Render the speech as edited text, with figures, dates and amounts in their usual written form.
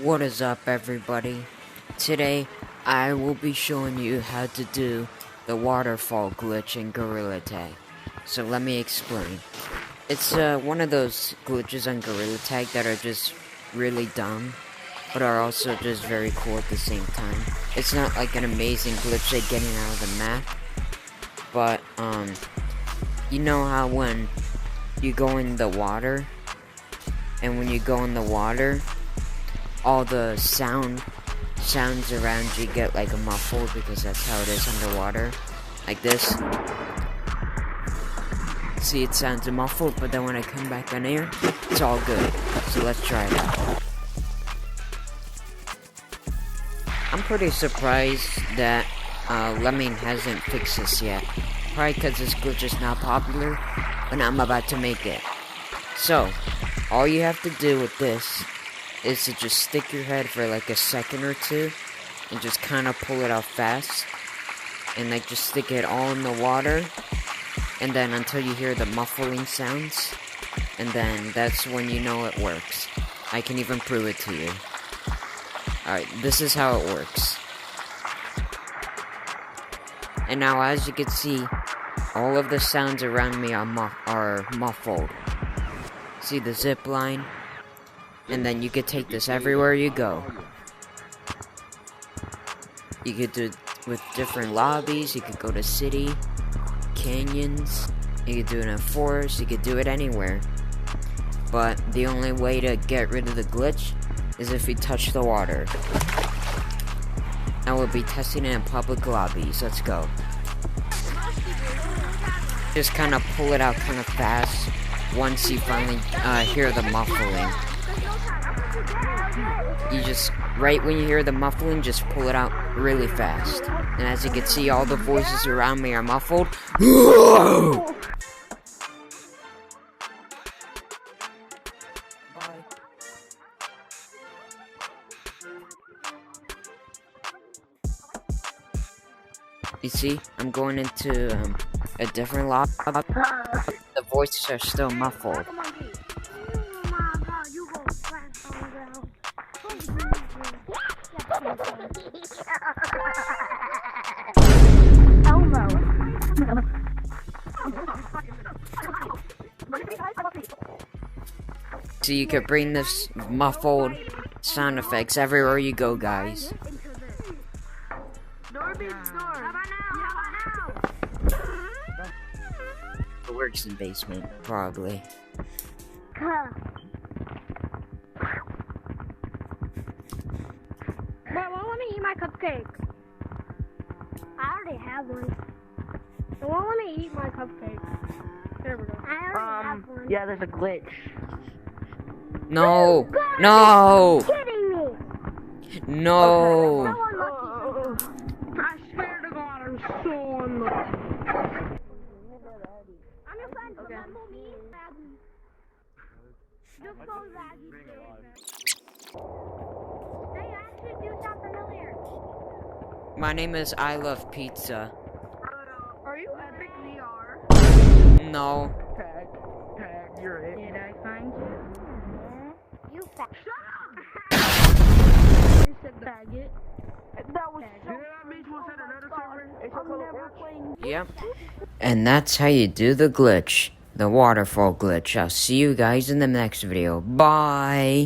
What is up, everybody? Today I will be showing you how to do the waterfall glitch in Gorilla Tag. So let me explain. It's one of those glitches on Gorilla Tag that are just really dumb, but are also just very cool at the same time. It's not like an amazing glitch like getting out of the map, but you know how when you go in the water, and when you go in the water, all the sounds around you get like a muffled because that's how it is underwater, like this. See, it sounds muffled, but then when I come back on air, it's all good. So let's try it out. I'm pretty surprised that Lemming hasn't fixed this yet. Probably because this glitch is not popular, but I'm about to make it. So, all you have to do with this is to just stick your head for like a second or two and just kind of pull it out fast, and like just stick it all in the water, and then until you hear the muffling sounds, and then that's when you know it works. I can even prove it to you. Alright, this is how it works. And now, as you can see, all of the sounds around me are muffled. See the zip line? And then you could take this everywhere you go. You could do it with different lobbies. You could go to city, canyons. You could do it in a forest. You could do it anywhere. But the only way to get rid of the glitch is if you touch the water. And we'll be testing it in public lobbies. Let's go. Just kind of pull it out kind of fast once you finally hear the muffling. You just, right when you hear the muffling, just pull it out really fast. And as you can see, all the voices around me are muffled. You see, I'm going into a different lobby. The voices are still muffled. So you could bring this muffled sound effects everywhere you go, guys. It works in basement, probably. But won't let me eat my cupcake. I already have one. It won't let me eat my cupcake. There we go. I already have one. Yeah, there's a glitch. No! No! You're kidding me! No! So unlucky. I swear to God, I'm so unlucky. I'm your friend, remember me? Just so laggy. Hey, you actually do sound familiar. My name is I Love Pizza. Are you Epic VR? No. Tag, you're it. Did I find you? You fat. Shut up! You said faggot. That was so... Yeah, that means we'll send another server. I'm never playing. Yep. And that's how you do the glitch. The waterfall glitch. I'll see you guys in the next video. Bye!